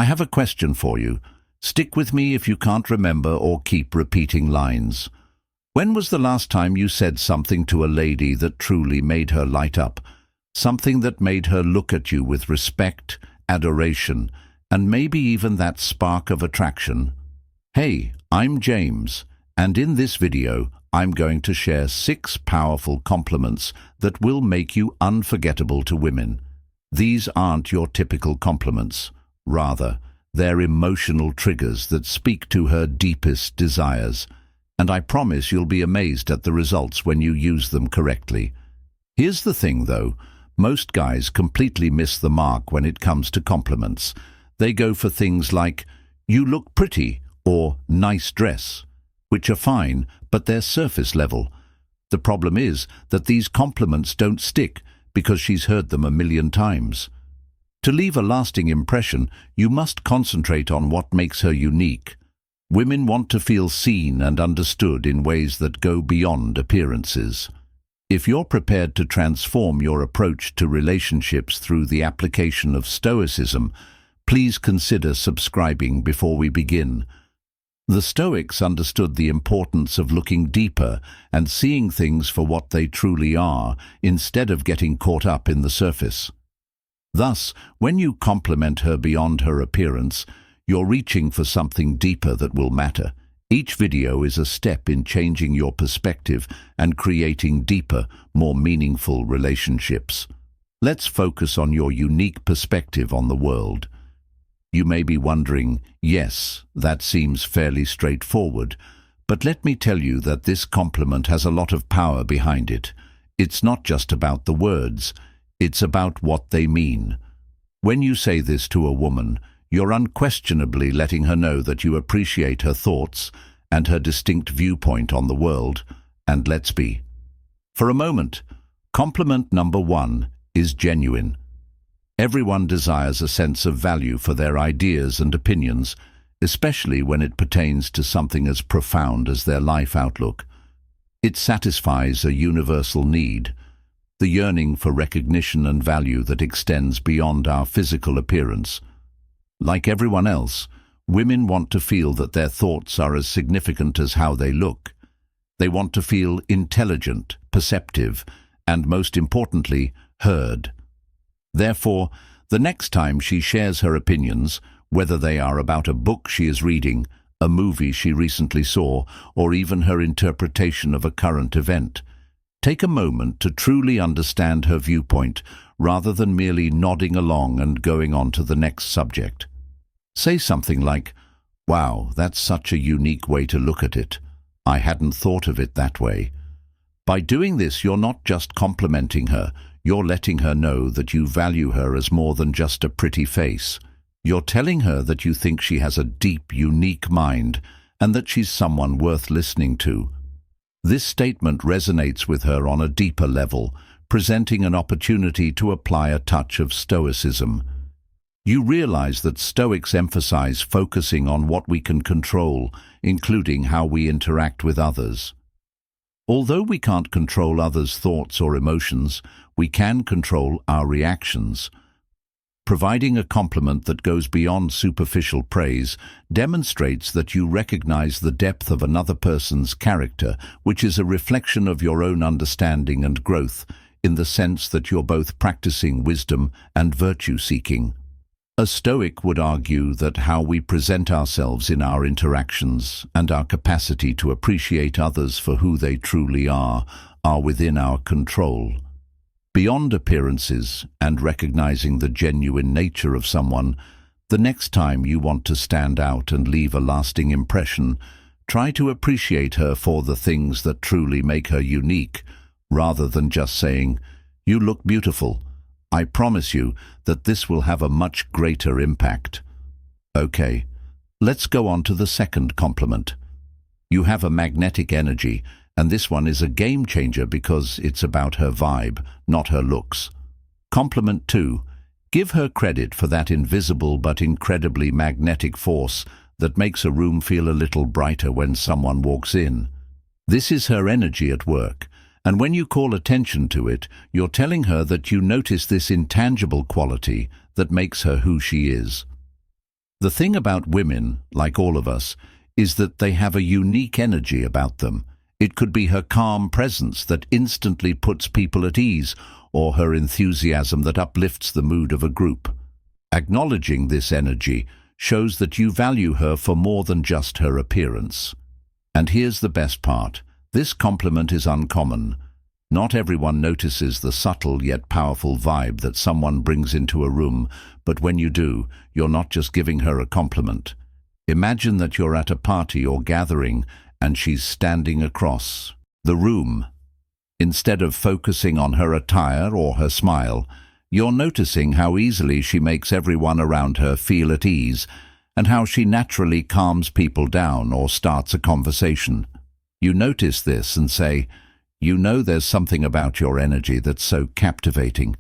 I have a question for you. Stick with me if you can't remember or keep repeating lines. When was the last time you said something to a lady that truly made her light up? Something that made her look at you with respect, adoration, and maybe even that spark of attraction? Hey, I'm James, and in this video, I'm going to share 6 powerful compliments that will make you unforgettable to women. These aren't your typical compliments. Rather, they're emotional triggers that speak to her deepest desires. And I promise you'll be amazed at the results when you use them correctly. Here's the thing, though. Most guys completely miss the mark when it comes to compliments. They go for things like, "You look pretty," or "nice dress," which are fine, but they're surface level. The problem is that these compliments don't stick because she's heard them a million times. To leave a lasting impression, you must concentrate on what makes her unique. Women want to feel seen and understood in ways that go beyond appearances. If you're prepared to transform your approach to relationships through the application of Stoicism, please consider subscribing before we begin. The Stoics understood the importance of looking deeper and seeing things for what they truly are, instead of getting caught up in the surface. Thus, when you compliment her beyond her appearance, you're reaching for something deeper that will matter. Each video is a step in changing your perspective and creating deeper, more meaningful relationships. Let's focus on your unique perspective on the world. You may be wondering, yes, that seems fairly straightforward, but let me tell you that this compliment has a lot of power behind it. It's not just about the words, it's about what they mean. When you say this to a woman, you're unquestionably letting her know that you appreciate her thoughts and her distinct viewpoint on the world, and let's be. For a moment, compliment number 1 is genuine. Everyone desires a sense of value for their ideas and opinions, especially when it pertains to something as profound as their life outlook. It satisfies a universal need, the yearning for recognition and value that extends beyond our physical appearance. Like everyone else, women want to feel that their thoughts are as significant as how they look. They want to feel intelligent, perceptive, and most importantly, heard. Therefore, the next time she shares her opinions, whether they are about a book she is reading, a movie she recently saw, or even her interpretation of a current event, take a moment to truly understand her viewpoint rather than merely nodding along and going on to the next subject. Say something like, "Wow, that's such a unique way to look at it. I hadn't thought of it that way." By doing this, you're not just complimenting her, you're letting her know that you value her as more than just a pretty face. You're telling her that you think she has a deep, unique mind and that she's someone worth listening to. This statement resonates with her on a deeper level, presenting an opportunity to apply a touch of Stoicism. You realize that Stoics emphasize focusing on what we can control, including how we interact with others. Although we can't control others' thoughts or emotions, we can control our reactions. Providing a compliment that goes beyond superficial praise demonstrates that you recognize the depth of another person's character, which is a reflection of your own understanding and growth, in the sense that you're both practicing wisdom and virtue-seeking. A Stoic would argue that how we present ourselves in our interactions and our capacity to appreciate others for who they truly are within our control. Beyond appearances and recognizing the genuine nature of someone, the next time you want to stand out and leave a lasting impression, try to appreciate her for the things that truly make her unique, rather than just saying, "You look beautiful." I promise you that this will have a much greater impact. Okay, let's go on to the second compliment. You have a magnetic energy, and this one is a game changer because it's about her vibe, not her looks. Compliment 2. Give her credit for that invisible but incredibly magnetic force that makes a room feel a little brighter when someone walks in. This is her energy at work. And when you call attention to it, you're telling her that you notice this intangible quality that makes her who she is. The thing about women, like all of us, is that they have a unique energy about them. It could be her calm presence that instantly puts people at ease, or her enthusiasm that uplifts the mood of a group. Acknowledging this energy shows that you value her for more than just her appearance. And here's the best part. This compliment is uncommon. Not everyone notices the subtle yet powerful vibe that someone brings into a room, but when you do, you're not just giving her a compliment. Imagine that you're at a party or gathering and she's standing across the room. Instead of focusing on her attire or her smile, you're noticing how easily she makes everyone around her feel at ease and how she naturally calms people down or starts a conversation. You notice this and say, "You know there's something about your energy that's so captivating.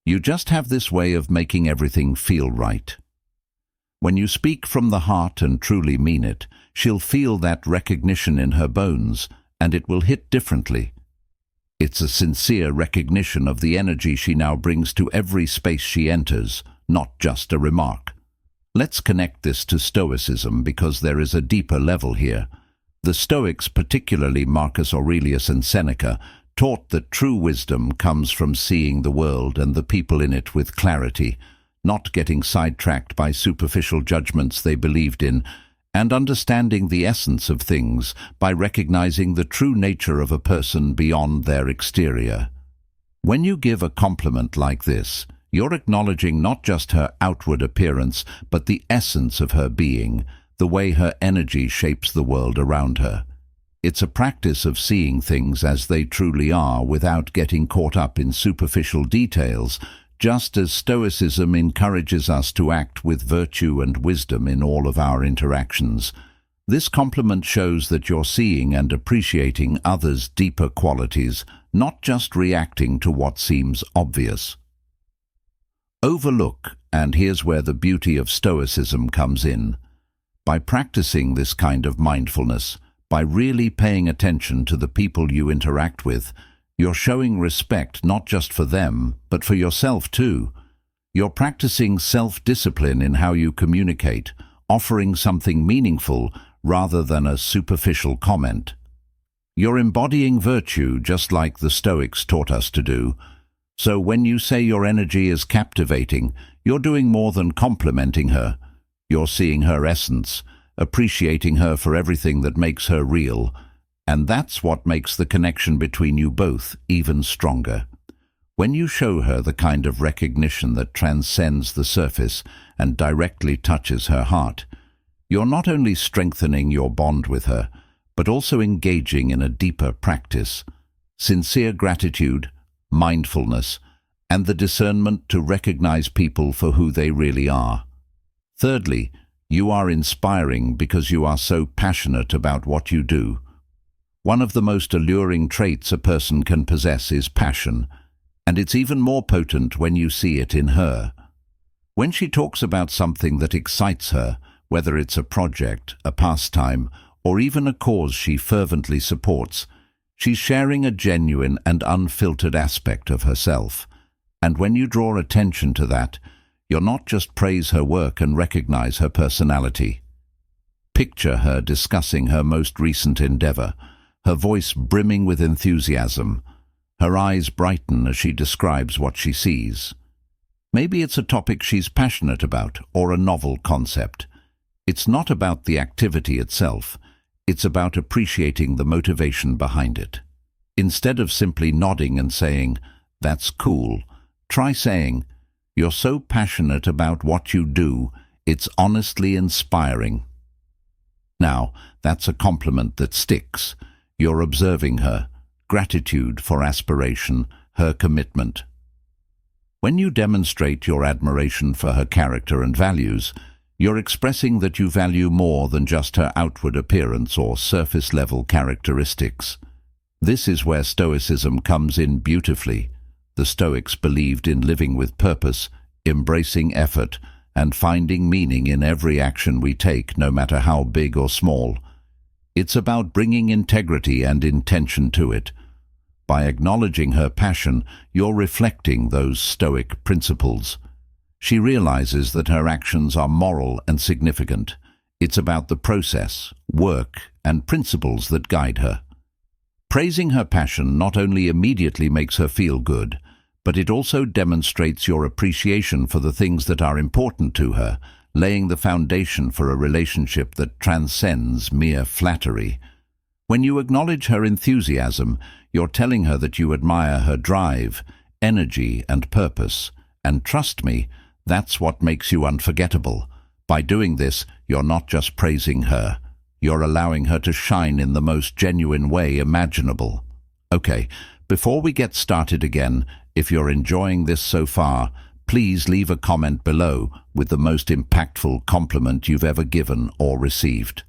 You just have this way of making everything feel right." When you speak from the heart and truly mean it, she'll feel that recognition in her bones, and it will hit differently. It's a sincere recognition of the energy she now brings to every space she enters, not just a remark. Let's connect this to Stoicism because there is a deeper level here. The Stoics, particularly Marcus Aurelius and Seneca, taught that true wisdom comes from seeing the world and the people in it with clarity, not getting sidetracked by superficial judgments they believed in, and understanding the essence of things by recognizing the true nature of a person beyond their exterior. When you give a compliment like this, you're acknowledging not just her outward appearance, but the essence of her being, the way her energy shapes the world around her. It's a practice of seeing things as they truly are without getting caught up in superficial details, just as Stoicism encourages us to act with virtue and wisdom in all of our interactions. This compliment shows that you're seeing and appreciating others' deeper qualities, not just reacting to what seems obvious. Overlook, and here's where the beauty of Stoicism comes in. By practicing this kind of mindfulness, by really paying attention to the people you interact with, you're showing respect not just for them, but for yourself too. You're practicing self-discipline in how you communicate, offering something meaningful rather than a superficial comment. You're embodying virtue just like the Stoics taught us to do. So when you say your energy is captivating, you're doing more than complimenting her. You're seeing her essence, appreciating her for everything that makes her real, and that's what makes the connection between you both even stronger. When you show her the kind of recognition that transcends the surface and directly touches her heart, you're not only strengthening your bond with her, but also engaging in a deeper practice, sincere gratitude, mindfulness, and the discernment to recognize people for who they really are. Thirdly, you are inspiring because you are so passionate about what you do. One of the most alluring traits a person can possess is passion, and it's even more potent when you see it in her. When she talks about something that excites her, whether it's a project, a pastime, or even a cause she fervently supports, she's sharing a genuine and unfiltered aspect of herself. And when you draw attention to that, you're not just praise her work and recognize her personality. Picture her discussing her most recent endeavor, her voice brimming with enthusiasm. Her eyes brighten as she describes what she sees. Maybe it's a topic she's passionate about or a novel concept. It's not about the activity itself. It's about appreciating the motivation behind it. Instead of simply nodding and saying, "That's cool," try saying, "You're so passionate about what you do, it's honestly inspiring." Now, that's a compliment that sticks. You're observing her, gratitude for aspiration, her commitment. When you demonstrate your admiration for her character and values, you're expressing that you value more than just her outward appearance or surface-level characteristics. This is where Stoicism comes in beautifully. The Stoics believed in living with purpose, embracing effort, and finding meaning in every action we take, no matter how big or small. It's about bringing integrity and intention to it. By acknowledging her passion, you're reflecting those Stoic principles. She realizes that her actions are moral and significant. It's about the process, work, and principles that guide her. Praising her passion not only immediately makes her feel good, but it also demonstrates your appreciation for the things that are important to her, laying the foundation for a relationship that transcends mere flattery. When you acknowledge her enthusiasm, you're telling her that you admire her drive, energy, and purpose. And trust me, that's what makes you unforgettable. By doing this, you're not just praising her. You're allowing her to shine in the most genuine way imaginable. Okay, before we get started again, if you're enjoying this so far, please leave a comment below with the most impactful compliment you've ever given or received.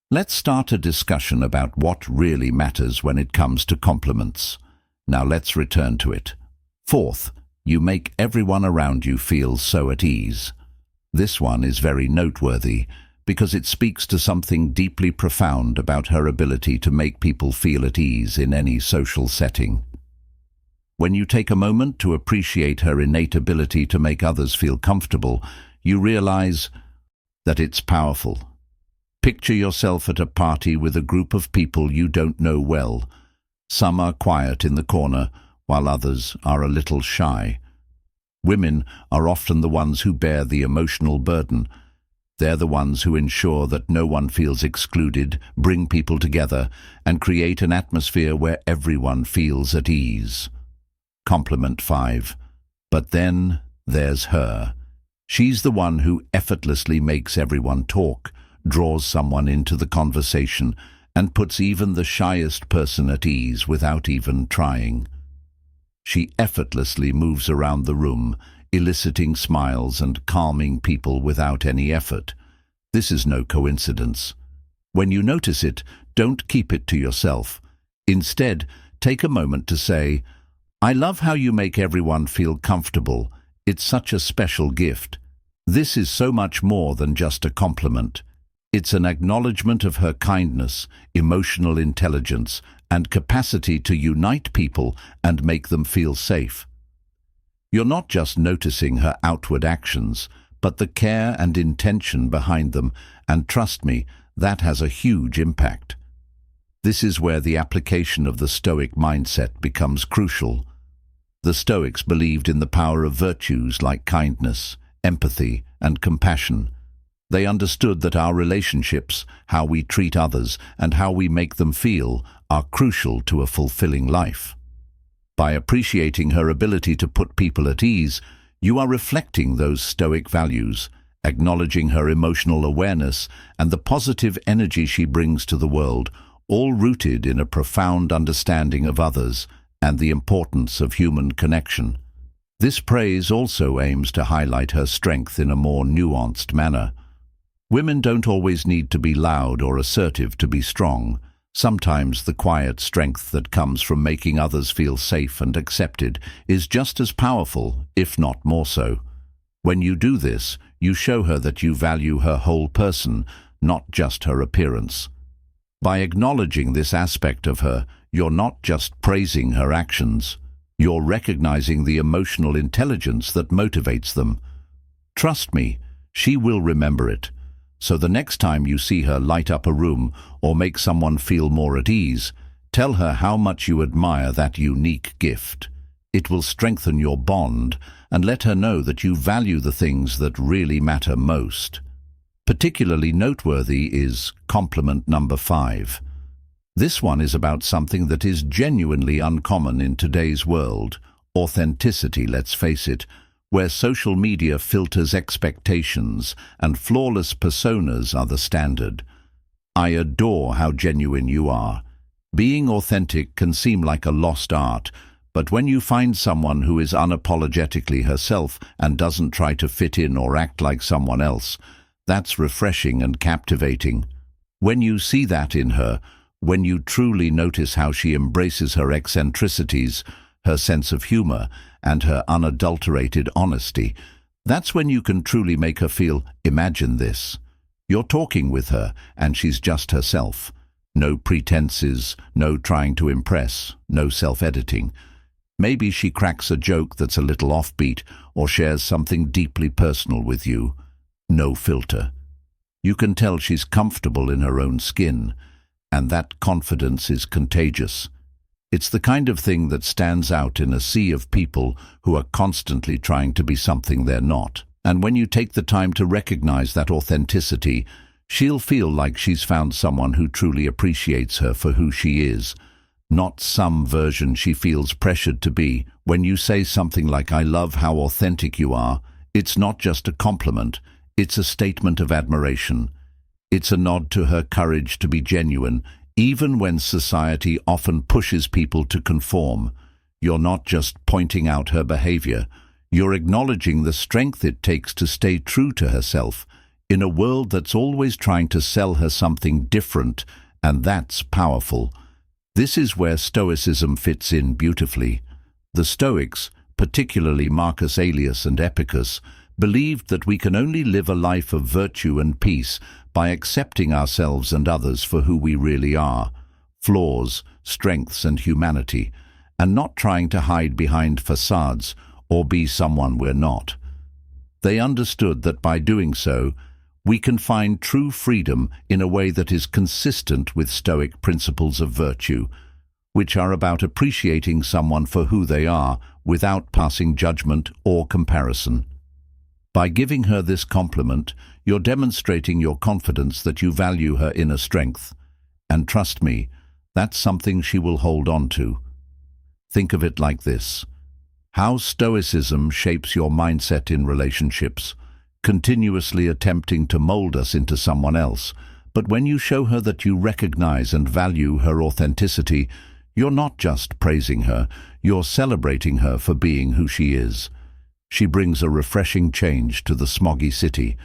Let's start a discussion about what really matters when it comes to compliments. Now let's return to it. Fourth, you make everyone around you feel so at ease. This one is very noteworthy because it speaks to something deeply profound about her ability to make people feel at ease in any social setting. When you take a moment to appreciate her innate ability to make others feel comfortable, you realize that it's powerful. Picture yourself at a party with a group of people you don't know well. Some are quiet in the corner, while others are a little shy. Women are often the ones who bear the emotional burden. They're the ones who ensure that no one feels excluded, bring people together, and create an atmosphere where everyone feels at ease. Compliment 5. But then there's her. She's the one who effortlessly makes everyone talk, draws someone into the conversation, and puts even the shyest person at ease without even trying. She effortlessly moves around the room, eliciting smiles and calming people without any effort. This is no coincidence. When you notice it, don't keep it to yourself. Instead, take a moment to say, "I love how you make everyone feel comfortable. It's such a special gift." This is so much more than just a compliment. It's an acknowledgement of her kindness, emotional intelligence, and capacity to unite people and make them feel safe. You're not just noticing her outward actions, but the care and intention behind them, and trust me, that has a huge impact. This is where the application of the Stoic mindset becomes crucial. The Stoics believed in the power of virtues like kindness, empathy, and compassion. They understood that our relationships, how we treat others, and how we make them feel, are crucial to a fulfilling life. By appreciating her ability to put people at ease, you are reflecting those Stoic values, acknowledging her emotional awareness and the positive energy she brings to the world, all rooted in a profound understanding of others and the importance of human connection. This praise also aims to highlight her strength in a more nuanced manner. Women don't always need to be loud or assertive to be strong. Sometimes the quiet strength that comes from making others feel safe and accepted is just as powerful, if not more so. When you do this, you show her that you value her whole person, not just her appearance. By acknowledging this aspect of her, you're not just praising her actions. You're recognizing the emotional intelligence that motivates them. Trust me, she will remember it. So the next time you see her light up a room or make someone feel more at ease, tell her how much you admire that unique gift. It will strengthen your bond and let her know that you value the things that really matter most. Particularly noteworthy is compliment number 5. This one is about something that is genuinely uncommon in today's world, authenticity, let's face it, where social media filters expectations and flawless personas are the standard. I adore how genuine you are. Being authentic can seem like a lost art, but when you find someone who is unapologetically herself and doesn't try to fit in or act like someone else, that's refreshing and captivating. When you see that in her, when you truly notice how she embraces her eccentricities, her sense of humor, and her unadulterated honesty, that's when you can truly make her feel, imagine this. You're talking with her, and she's just herself. No pretenses, no trying to impress, no self-editing. Maybe she cracks a joke that's a little offbeat or shares something deeply personal with you. No filter. You can tell she's comfortable in her own skin, and that confidence is contagious. It's the kind of thing that stands out in a sea of people who are constantly trying to be something they're not. And when you take the time to recognize that authenticity, she'll feel like she's found someone who truly appreciates her for who she is, not some version she feels pressured to be. When you say something like, "I love how authentic you are," it's not just a compliment, it's a statement of admiration. It's a nod to her courage to be genuine, even when society often pushes people to conform. You're not just pointing out her behavior, you're acknowledging the strength it takes to stay true to herself in a world that's always trying to sell her something different, and that's powerful. This is where Stoicism fits in beautifully. The Stoics, particularly Marcus Aurelius and Epicurus, believed that we can only live a life of virtue and peace by accepting ourselves and others for who we really are, flaws, strengths and humanity, and not trying to hide behind facades or be someone we're not. They understood that by doing so, we can find true freedom in a way that is consistent with Stoic principles of virtue, which are about appreciating someone for who they are without passing judgment or comparison. By giving her this compliment, you're demonstrating your confidence that you value her inner strength. And trust me, that's something she will hold on to. Think of it like this: how Stoicism shapes your mindset in relationships, continuously attempting to mold us into someone else. But when you show her that you recognize and value her authenticity, you're not just praising her, you're celebrating her for being who she is. She brings a refreshing change to the smoggy city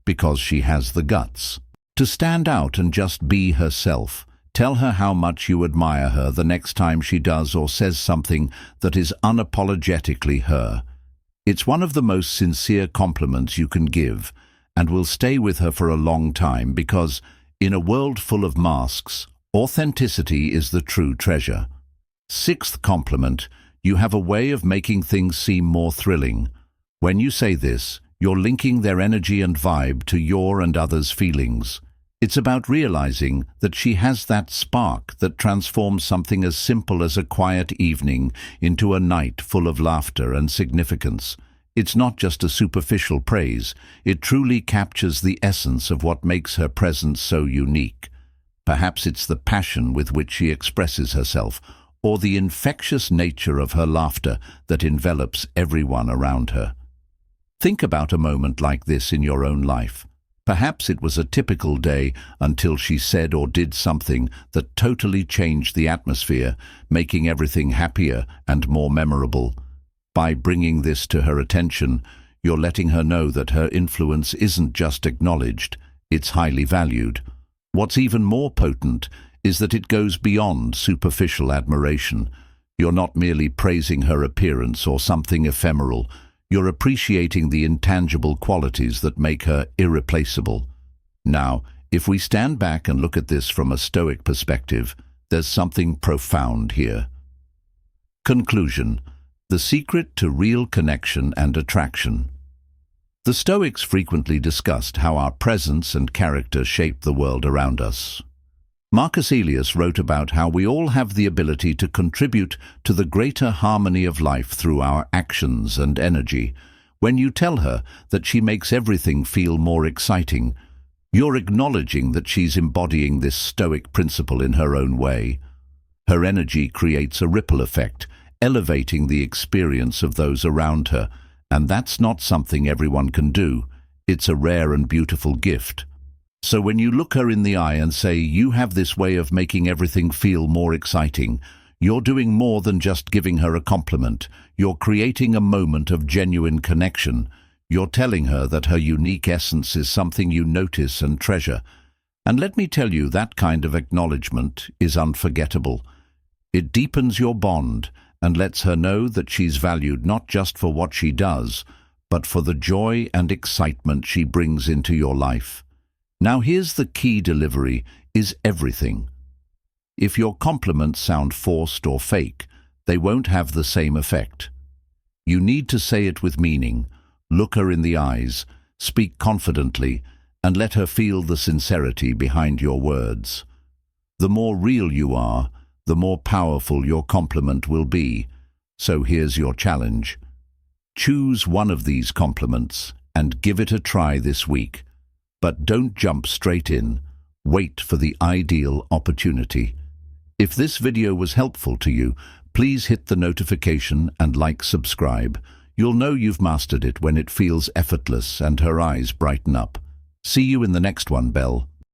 because she has the guts to stand out and just be herself. Tell her how much you admire her the next time she does or says something that is unapologetically her. It's one of the most sincere compliments you can give, and will stay with her for a long time because, in a world full of masks, authenticity is the true treasure. Sixth compliment: you have a way of making things seem more thrilling. When you say this, you're linking their energy and vibe to your and others' feelings. It's about realizing that she has that spark that transforms something as simple as a quiet evening into a night full of laughter and significance. It's not just a superficial praise, it truly captures the essence of what makes her presence so unique. Perhaps it's the passion with which she expresses herself, or the infectious nature of her laughter that envelops everyone around her. Think about a moment like this in your own life. Perhaps it was a typical day until she said or did something that totally changed the atmosphere, making everything happier and more memorable. By bringing this to her attention, you're letting her know that her influence isn't just acknowledged, it's highly valued. What's even more potent is that it goes beyond superficial admiration. You're not merely praising her appearance or something ephemeral. You're appreciating the intangible qualities that make her irreplaceable. Now, if we stand back and look at this from a Stoic perspective, there's something profound here. Conclusion: the secret to real connection and attraction. The Stoics frequently discussed how our presence and character shape the world around us. Marcus Aurelius wrote about how we all have the ability to contribute to the greater harmony of life through our actions and energy. When you tell her that she makes everything feel more exciting, you're acknowledging that she's embodying this Stoic principle in her own way. Her energy creates a ripple effect, elevating the experience of those around her, and that's not something everyone can do. It's a rare and beautiful gift. So when you look her in the eye and say, "You have this way of making everything feel more exciting," you're doing more than just giving her a compliment. You're creating a moment of genuine connection. You're telling her that her unique essence is something you notice and treasure. And let me tell you, that kind of acknowledgement is unforgettable. It deepens your bond and lets her know that she's valued not just for what she does, but for the joy and excitement she brings into your life. Now here's the key: delivery is everything. If your compliments sound forced or fake, they won't have the same effect. You need to say it with meaning, look her in the eyes, speak confidently, and let her feel the sincerity behind your words. The more real you are, the more powerful your compliment will be. So here's your challenge. Choose one of these compliments and give it a try this week. But don't jump straight in. Wait for the ideal opportunity. If this video was helpful to you, please hit the notification and subscribe. You'll know you've mastered it when it feels effortless and her eyes brighten up. See you in the next one, Belle.